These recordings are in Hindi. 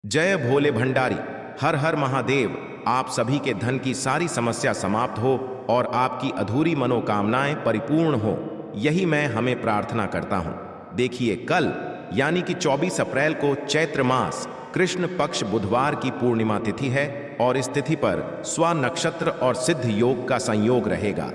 जय भोले भंडारी। हर हर महादेव। आप सभी के धन की सारी समस्या समाप्त हो और आपकी अधूरी मनोकामनाएं परिपूर्ण हो, यही मैं हमें प्रार्थना करता हूं। देखिए, कल यानी कि 24 अप्रैल को चैत्र मास कृष्ण पक्ष बुधवार की पूर्णिमा तिथि है और इस तिथि पर स्व नक्षत्र और सिद्ध योग का संयोग रहेगा।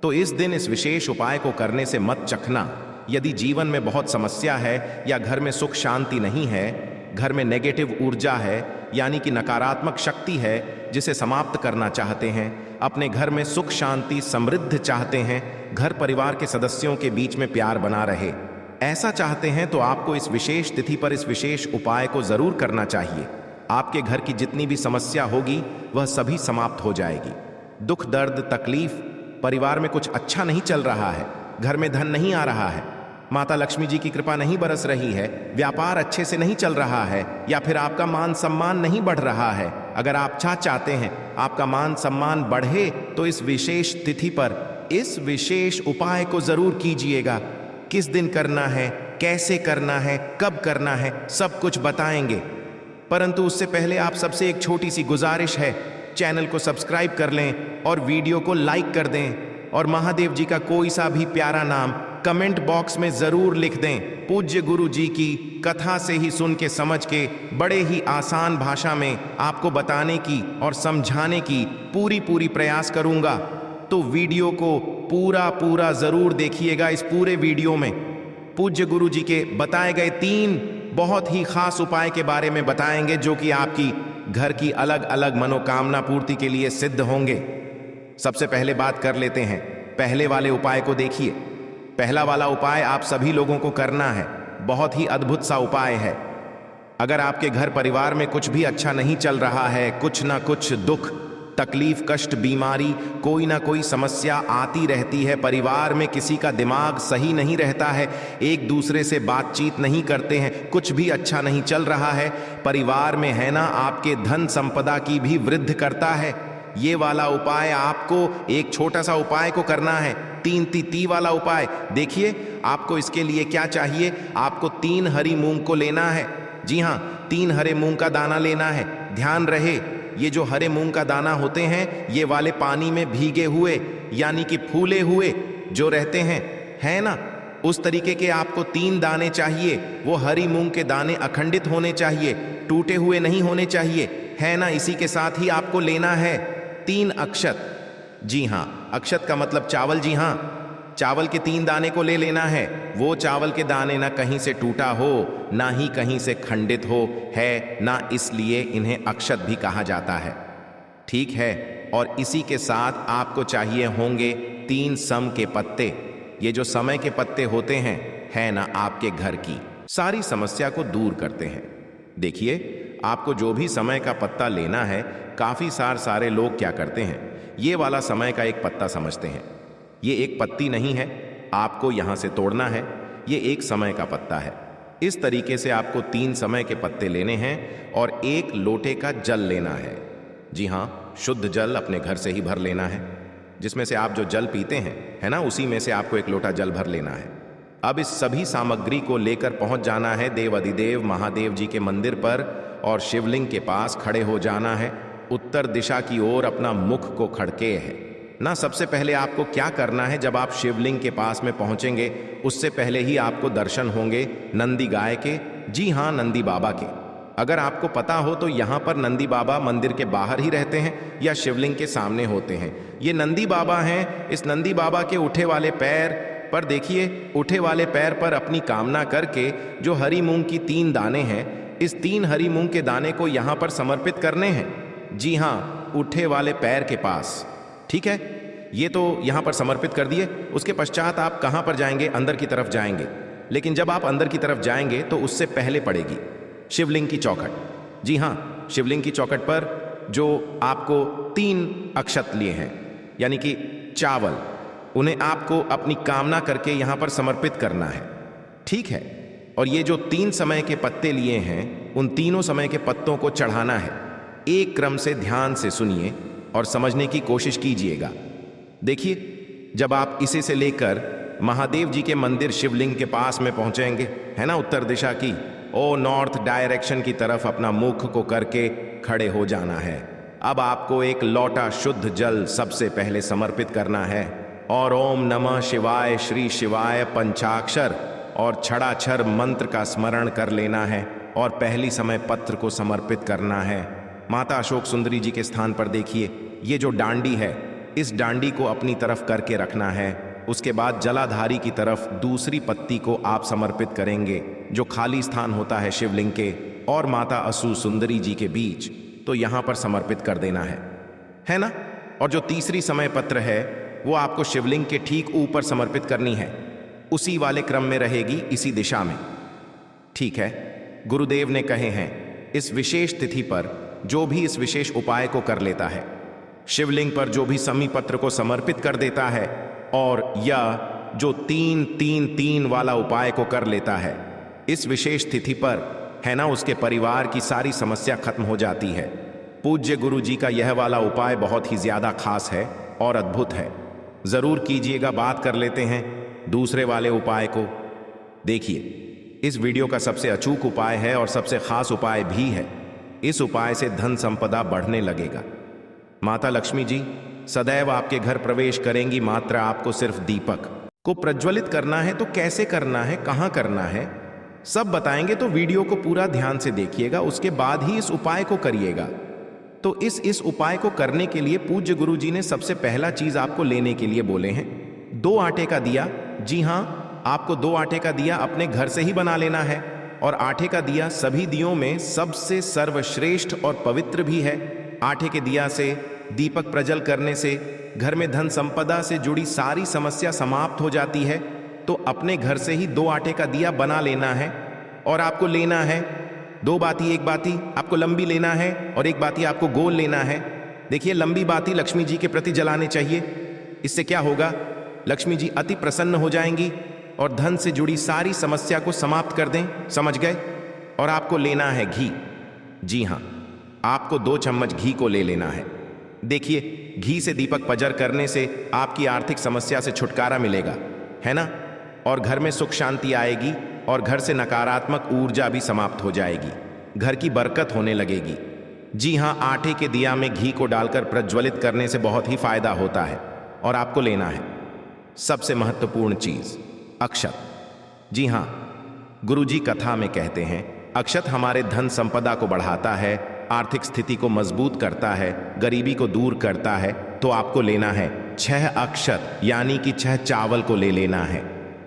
तो इस दिन इस विशेष उपाय को करने से मत चखना। यदि जीवन में बहुत समस्या है या घर में सुख शांति नहीं है, घर में नेगेटिव ऊर्जा है यानी कि नकारात्मक शक्ति है जिसे समाप्त करना चाहते हैं, अपने घर में सुख शांति समृद्ध चाहते हैं, घर परिवार के सदस्यों के बीच में प्यार बना रहे, ऐसा चाहते हैं तो आपको इस विशेष तिथि पर इस विशेष उपाय को जरूर करना चाहिए। आपके घर की जितनी भी समस्या होगी वह सभी समाप्त हो जाएगी। दुख दर्द तकलीफ, परिवार में कुछ अच्छा नहीं चल रहा है, घर में धन नहीं आ रहा है, माता लक्ष्मी जी की कृपा नहीं बरस रही है, व्यापार अच्छे से नहीं चल रहा है या फिर आपका मान सम्मान नहीं बढ़ रहा है, अगर आप चाहते हैं आपका मान सम्मान बढ़े तो इस विशेष तिथि पर इस विशेष उपाय को जरूर कीजिएगा। किस दिन करना है, कैसे करना है, कब करना है, सब कुछ बताएंगे। परंतु उससे पहले आप सबसे एक छोटी सी गुजारिश है, चैनल को सब्सक्राइब कर लें और वीडियो को लाइक कर दें और महादेव जी का कोई सा भी प्यारा नाम कमेंट बॉक्स में जरूर लिख दें। पूज्य गुरु जी की कथा से ही सुन के समझ के बड़े ही आसान भाषा में आपको बताने की और समझाने की पूरी प्रयास करूंगा। तो वीडियो को पूरा जरूर देखिएगा। इस पूरे वीडियो में पूज्य गुरु जी के बताए गए 3 बहुत ही खास उपाय के बारे में बताएंगे जो कि आपकी घर की अलग अलग मनोकामना पूर्ति के लिए सिद्ध होंगे। सबसे पहले बात कर लेते हैं पहले वाले उपाय को। देखिए, पहला वाला उपाय आप सभी लोगों को करना है, बहुत ही अद्भुत सा उपाय है। अगर आपके घर परिवार में कुछ भी अच्छा नहीं चल रहा है, कुछ ना कुछ दुख तकलीफ कष्ट बीमारी कोई ना कोई समस्या आती रहती है, परिवार में किसी का दिमाग सही नहीं रहता है, एक दूसरे से बातचीत नहीं करते हैं, कुछ भी अच्छा नहीं चल रहा है, परिवार में है ना आपके धन संपदा की भी वृद्धि करता है, ये वाला उपाय आपको एक छोटा सा उपाय को करना है, 3 तिथि वाला उपाय। देखिए, आपको इसके लिए क्या चाहिए, आपको 3 हरी मूंग को लेना है। जी हाँ, 3 हरे मूंग का दाना लेना है। ध्यान रहे, ये जो हरे मूंग का दाना होते हैं ये वाले पानी में भीगे हुए यानी कि फूले हुए जो रहते हैं, है ना, उस तरीके के आपको 3 दाने चाहिए। वो हरी मूंग के दाने अखंडित होने चाहिए, टूटे हुए नहीं होने चाहिए, है ना। इसी के साथ ही आपको लेना है 3 अक्षत। जी हाँ, अक्षत का मतलब चावल। जी हाँ, चावल के 3 दाने को ले लेना है। वो चावल के दाने ना कहीं से टूटा हो, ना ही कहीं से खंडित हो, है ना, इसलिए इन्हें अक्षत भी कहा जाता है। ठीक है, और इसी के साथ आपको चाहिए होंगे 3 सम के पत्ते। ये जो समय के पत्ते होते हैं, है ना, आपके घर की सारी समस्या को दूर करते हैं। देखिए, आपको जो भी समय का पत्ता लेना है, काफी सारे लोग क्या करते हैं, ये वाला समय का एक पत्ता समझते हैं। ये एक पत्ती नहीं है, आपको यहां से तोड़ना है, ये एक समय का पत्ता है। इस तरीके से आपको 3 समय के पत्ते लेने हैं और 1 लोटे का जल लेना है। जी हां, शुद्ध जल अपने घर से ही भर लेना है, जिसमें से आप जो जल पीते हैं, है ना, उसी में से आपको 1 लोटा जल भर लेना है। अब इस सभी सामग्री को लेकर पहुंच जाना है देव अधिदेव महादेव जी के मंदिर पर और शिवलिंग के पास खड़े हो जाना है। उत्तर दिशा की ओर अपना मुख को खड़के है ना। सबसे पहले आपको क्या करना है, जब आप शिवलिंग के पास में पहुंचेंगे उससे पहले ही आपको दर्शन होंगे नंदी गाय के। जी हां, नंदी बाबा के। अगर आपको पता हो तो यहां पर नंदी बाबा मंदिर के बाहर ही रहते हैं या शिवलिंग के सामने होते हैं। ये नंदी बाबा हैं। इस नंदी बाबा के उठे वाले पैर पर देखिए, उठे वाले पैर पर अपनी कामना करके जो हरी मूंग की 3 दाने हैं, इस 3 हरी मूंग के दाने को यहां पर समर्पित करने हैं। जी हां, उठे वाले पैर के पास। ठीक है, ये तो यहां पर समर्पित कर दिए। उसके पश्चात आप कहां पर जाएंगे, अंदर की तरफ जाएंगे। लेकिन जब आप अंदर की तरफ जाएंगे तो उससे पहले पड़ेगी शिवलिंग की चौखट। जी हां, शिवलिंग की चौखट पर जो आपको 3 अक्षत लिए हैं यानी कि चावल, उन्हें आपको अपनी कामना करके यहां पर समर्पित करना है। ठीक है, और ये जो 3 समय के पत्ते लिए हैं, उन तीनों समय के पत्तों को चढ़ाना है। एक क्रम से ध्यान से सुनिए और समझने की कोशिश कीजिएगा। देखिए, जब आप इसे से लेकर महादेव जी के मंदिर शिवलिंग के पास में पहुंचेंगे, है ना, उत्तर दिशा की ओ नॉर्थ डायरेक्शन की तरफ अपना मुख को करके खड़े हो जाना है। अब आपको एक लोटा शुद्ध जल सबसे पहले समर्पित करना है और ओम नमः शिवाय श्री शिवाय पंचाक्षर और छड़ाक्षर मंत्र का स्मरण कर लेना है और पहली समय पत्र को समर्पित करना है। माता अशोक सुंदरी जी के स्थान पर देखिए, ये जो डांडी है, इस डांडी को अपनी तरफ करके रखना है। उसके बाद जलाधारी की तरफ दूसरी पत्ती को आप समर्पित करेंगे, जो खाली स्थान होता है शिवलिंग के और माता असु सुंदरी जी के बीच, तो यहां पर समर्पित कर देना है ना। और जो तीसरी समय पत्र है वो आपको शिवलिंग के ठीक ऊपर समर्पित करनी है, उसी वाले क्रम में रहेगी, इसी दिशा में। ठीक है, गुरुदेव ने कहे हैं इस विशेष तिथि पर जो भी इस विशेष उपाय को कर लेता है, शिवलिंग पर जो भी समी पत्र को समर्पित कर देता है और या जो 3-3-3 वाला उपाय को कर लेता है इस विशेष तिथि पर, है ना, उसके परिवार की सारी समस्या खत्म हो जाती है। पूज्य गुरु जी का यह वाला उपाय बहुत ही ज्यादा खास है और अद्भुत है, जरूर कीजिएगा। बात कर लेते हैं दूसरे वाले उपाय को। देखिए, इस वीडियो का सबसे अचूक उपाय है और सबसे खास उपाय भी है। इस उपाय से धन संपदा बढ़ने लगेगा। माता लक्ष्मी जी सदैव आपके घर प्रवेश करेंगी। मात्र आपको सिर्फ दीपक को प्रज्वलित करना है। तो कैसे करना है, कहां करना है, सब बताएंगे, तो वीडियो को पूरा ध्यान से देखिएगा, उसके बाद ही इस उपाय को करिएगा। तो इस उपाय को करने के लिए पूज्य गुरु जी ने सबसे पहला चीज आपको लेने के लिए बोले हैं 2 आटे का दिया। जी हां, आपको 2 आटे का दिया अपने घर से ही बना लेना है। और आटे का दिया सभी दियों में सबसे सर्वश्रेष्ठ और पवित्र भी है। आटे के दिया से दीपक प्रज्वल करने से घर में धन संपदा से जुड़ी सारी समस्या समाप्त हो जाती है। तो अपने घर से ही 2 आटे का दिया बना लेना है। और आपको लेना है 2 बाती, एक बाती आपको लंबी लेना है और एक बाती आपको गोल लेना है। देखिए, लंबी बाती लक्ष्मी जी के प्रति जलाने चाहिए। इससे क्या होगा, लक्ष्मी जी अति प्रसन्न हो जाएंगी और धन से जुड़ी सारी समस्या को समाप्त कर दें, समझ गए। और आपको लेना है घी। जी हां, आपको 2 चम्मच घी को ले लेना है। देखिए, घी से दीपक प्रज्वल करने से आपकी आर्थिक समस्या से छुटकारा मिलेगा, है ना, और घर में सुख शांति आएगी और घर से नकारात्मक ऊर्जा भी समाप्त हो जाएगी, घर की बरकत होने लगेगी। जी हां, आटे के दिया में घी को डालकर प्रज्वलित करने से बहुत ही फायदा होता है। और आपको लेना है सबसे महत्वपूर्ण चीज, अक्षत। जी हां, गुरुजी कथा में कहते हैं अक्षत हमारे धन संपदा को बढ़ाता है, आर्थिक स्थिति को मजबूत करता है, गरीबी को दूर करता है। तो आपको लेना है 6 अक्षत, यानी कि 6 चावल को ले लेना है।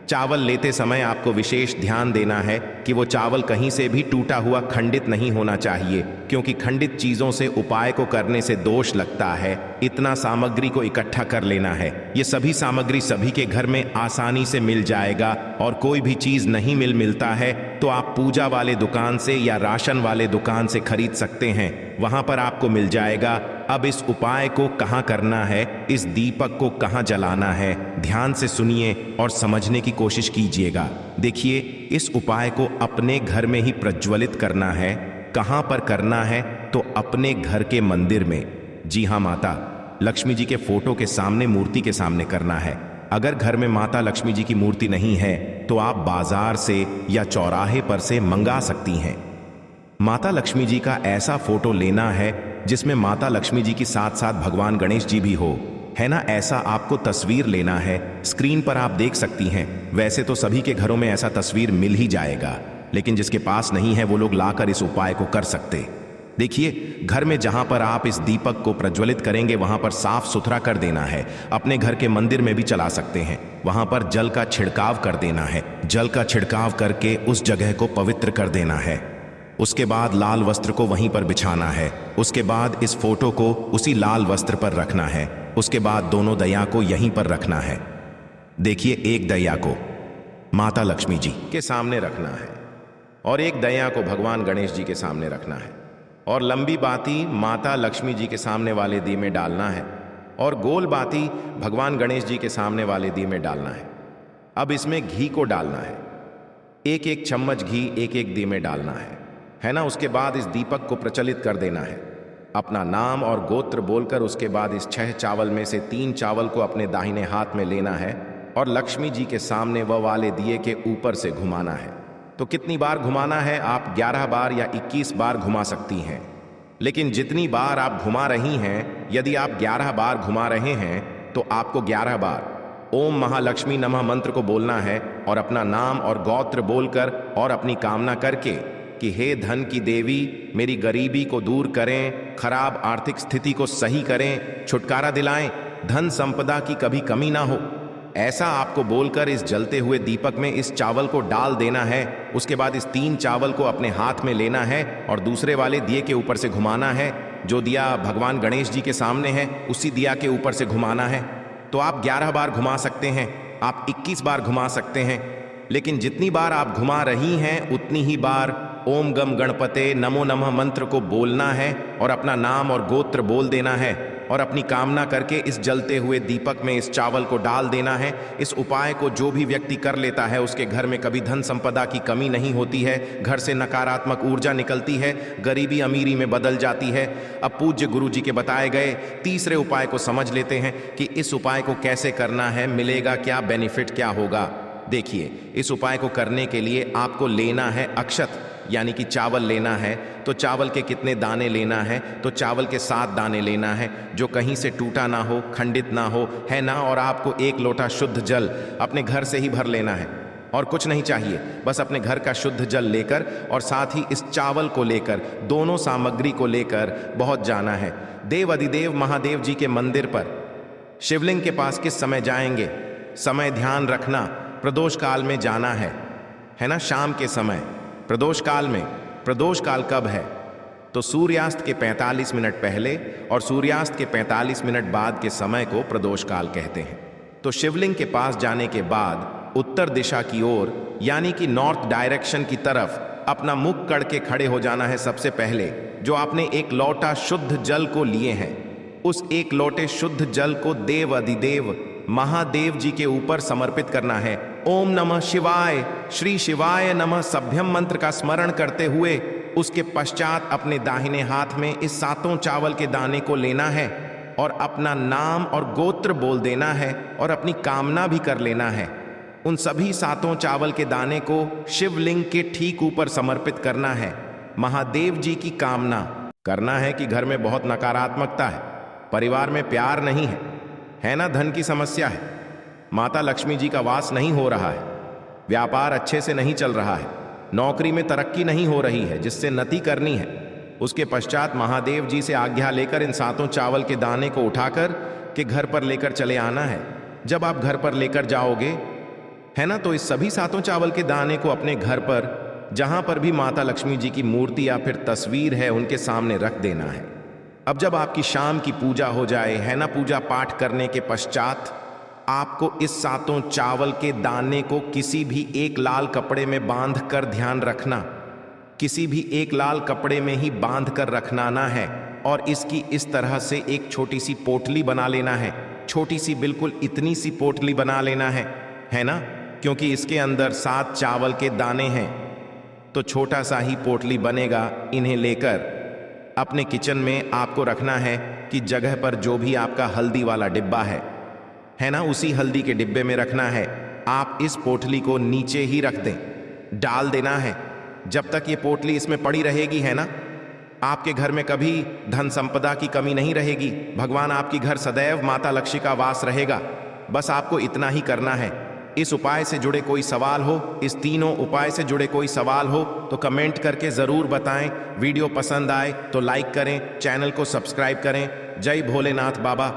चावल लेते समय आपको विशेष ध्यान देना है कि वो चावल कहीं से भी टूटा हुआ खंडित नहीं होना चाहिए, क्योंकि खंडित चीजों से उपाय को करने से दोष लगता है। इतना सामग्री को इकट्ठा कर लेना है। ये सभी सामग्री सभी के घर में आसानी से मिल जाएगा और कोई भी चीज नहीं मिलता है तो आप पूजा वाले दुकान से या राशन वाले दुकान से खरीद सकते हैं, वहां पर आपको मिल जाएगा। अब इस उपाय को कहां करना है, इस दीपक को कहां जलाना है, ध्यान से सुनिए और समझने की कोशिश कीजिएगा। देखिए, इस उपाय को अपने घर में ही प्रज्वलित करना है। कहां पर करना है, तो अपने घर के मंदिर में। जी हां, माता लक्ष्मी जी के फोटो के सामने, मूर्ति के सामने करना है। अगर घर में माता लक्ष्मी जी की मूर्ति नहीं है तो आप बाजार से या चौराहे पर से मंगा सकती हैं। माता लक्ष्मी जी का ऐसा फोटो लेना है जिसमें माता लक्ष्मी जी के साथ साथ भगवान गणेश जी भी हो, है ना। ऐसा आपको तस्वीर लेना है। स्क्रीन पर आप देख सकती हैं। वैसे तो सभी के घरों में ऐसा तस्वीर मिल ही जाएगा, लेकिन जिसके पास नहीं है वो लोग लाकर इस उपाय को कर सकते। देखिए, घर में जहां पर आप इस दीपक को प्रज्वलित करेंगे वहां पर साफ सुथरा कर देना है। अपने घर के मंदिर में भी चला सकते हैं, वहां पर जल का छिड़काव कर देना है। जल का छिड़काव करके उस जगह को पवित्र कर देना है। उसके बाद लाल वस्त्र को वहीं पर बिछाना है। उसके बाद इस फोटो को उसी लाल वस्त्र पर रखना है। उसके बाद दोनों दया को यहीं पर रखना है। देखिए, एक दया को माता लक्ष्मी जी के सामने रखना है और एक दया को भगवान गणेश जी के सामने रखना है। और लंबी बाती माता लक्ष्मी जी के सामने वाले दिए में डालना है और गोल बाती भगवान गणेश जी के सामने वाले दिए में डालना है। अब इसमें घी को डालना है। 1-1 चम्मच घी एक दिए में डालना है ना। उसके बाद इस दीपक को प्रचलित कर देना है। अपना नाम और गोत्र बोलकर उसके बाद इस 6 चावल में से 3 चावल को अपने दाहिने हाथ में लेना है और लक्ष्मी जी के सामने वह वाले दिए के ऊपर से घुमाना है। तो कितनी बार घुमाना है? आप 11 बार या 21 बार घुमा सकती हैं। लेकिन जितनी बार आप घुमा रही हैं, यदि आप 11 बार घुमा रहे हैं तो आपको 11 बार ओम महालक्ष्मी नमः मंत्र को बोलना है और अपना नाम और गोत्र बोलकर और अपनी कामना करके कि हे धन की देवी, मेरी गरीबी को दूर करें, खराब आर्थिक स्थिति को सही करें, छुटकारा दिलाएं, धन संपदा की कभी कमी ना हो। ऐसा आपको बोलकर इस जलते हुए दीपक में इस चावल को डाल देना है। उसके बाद इस 3 चावल को अपने हाथ में लेना है और दूसरे वाले दिए के ऊपर से घुमाना है। जो दिया भगवान गणेश जी के सामने है, उसी दिया के ऊपर से घुमाना है। तो आप 11 बार घुमा सकते हैं, आप 21 बार घुमा सकते हैं, लेकिन जितनी बार आप घुमा रही हैं उतनी ही बार ओम गम गणपते नमो नमः मंत्र को बोलना है और अपना नाम और गोत्र बोल देना है और अपनी कामना करके इस जलते हुए दीपक में इस चावल को डाल देना है। इस उपाय को जो भी व्यक्ति कर लेता है उसके घर में कभी धन संपदा की कमी नहीं होती है, घर से नकारात्मक ऊर्जा निकलती है, गरीबी अमीरी में बदल जाती है। अब पूज्य गुरु जी के बताए गए तीसरे उपाय को समझ लेते हैं कि इस उपाय को कैसे करना है, मिलेगा क्या, बेनिफिट क्या होगा। देखिए, इस उपाय को करने के लिए आपको लेना है अक्षत, यानी कि चावल लेना है। तो चावल के कितने दाने लेना है? तो चावल के 7 दाने लेना है, जो कहीं से टूटा ना हो, खंडित ना हो, है ना। और आपको 1 लोटा शुद्ध जल अपने घर से ही भर लेना है और कुछ नहीं चाहिए, बस अपने घर का शुद्ध जल लेकर और साथ ही इस चावल को लेकर, दोनों सामग्री को लेकर बहुत जाना है देव अधिदेव महादेव जी के मंदिर पर। शिवलिंग के पास किस समय जाएंगे? समय ध्यान रखना, प्रदोष काल में जाना है ना, शाम के समय प्रदोष काल में। प्रदोष काल कब है? तो सूर्यास्त के 45 मिनट पहले और सूर्यास्त के 45 मिनट बाद के समय को प्रदोष काल कहते हैं। तो शिवलिंग के पास जाने के बाद उत्तर दिशा की ओर, यानी कि नॉर्थ डायरेक्शन की तरफ अपना मुख करके खड़े हो जाना है। सबसे पहले जो आपने 1 लोटा शुद्ध जल को लिए हैं, उस 1 लोटे शुद्ध जल को देव अधिदेव महादेव जी के ऊपर समर्पित करना है। ओम नमः शिवाय, श्री शिवाय नमः सभ्यम मंत्र का स्मरण करते हुए उसके पश्चात अपने दाहिने हाथ में इस 7 चावल के दाने को लेना है और अपना नाम और गोत्र बोल देना है और अपनी कामना भी कर लेना है। उन सभी 7 चावल के दाने को शिवलिंग के ठीक ऊपर समर्पित करना है। महादेव जी की कामना करना है कि घर में बहुत नकारात्मकता है, परिवार में प्यार नहीं है ना, धन की समस्या है, माता लक्ष्मी जी का वास नहीं हो रहा है, व्यापार अच्छे से नहीं चल रहा है, नौकरी में तरक्की नहीं हो रही है जिससे नति करनी है। उसके पश्चात महादेव जी से आज्ञा लेकर इन 7 चावल के दाने को उठाकर के घर पर लेकर चले आना है। जब आप घर पर लेकर जाओगे, है ना, तो इस सभी 7 चावल के दाने को अपने घर पर जहां पर भी माता लक्ष्मी जी की मूर्ति या फिर तस्वीर है उनके सामने रख देना है। अब जब आपकी शाम की पूजा हो जाए, है ना, पूजा पाठ करने के पश्चात आपको इस 7 चावल के दाने को किसी भी एक लाल कपड़े में बांध कर, ध्यान रखना, किसी भी एक लाल कपड़े में ही बांध कर रखना है और इसकी इस तरह से एक छोटी सी पोटली बना लेना है। छोटी सी, बिल्कुल इतनी सी पोटली बना लेना है ना, क्योंकि इसके अंदर 7 चावल के दाने हैं तो छोटा सा ही पोटली बनेगा। इन्हें लेकर अपने किचन में आपको रखना है कि जगह पर जो भी आपका हल्दी वाला डिब्बा है ना, उसी हल्दी के डिब्बे में रखना है। आप इस पोटली को नीचे ही रख दें, डाल देना है। जब तक ये पोटली इसमें पड़ी रहेगी, है ना, आपके घर में कभी धन संपदा की कमी नहीं रहेगी। भगवान आपकी घर सदैव माता लक्ष्मी का वास रहेगा। बस आपको इतना ही करना है। इस उपाय से जुड़े कोई सवाल हो, इस तीनों उपाय से जुड़े कोई सवाल हो तो कमेंट करके ज़रूर बताएं। वीडियो पसंद आए तो लाइक करें, चैनल को सब्सक्राइब करें। जय भोलेनाथ बाबा।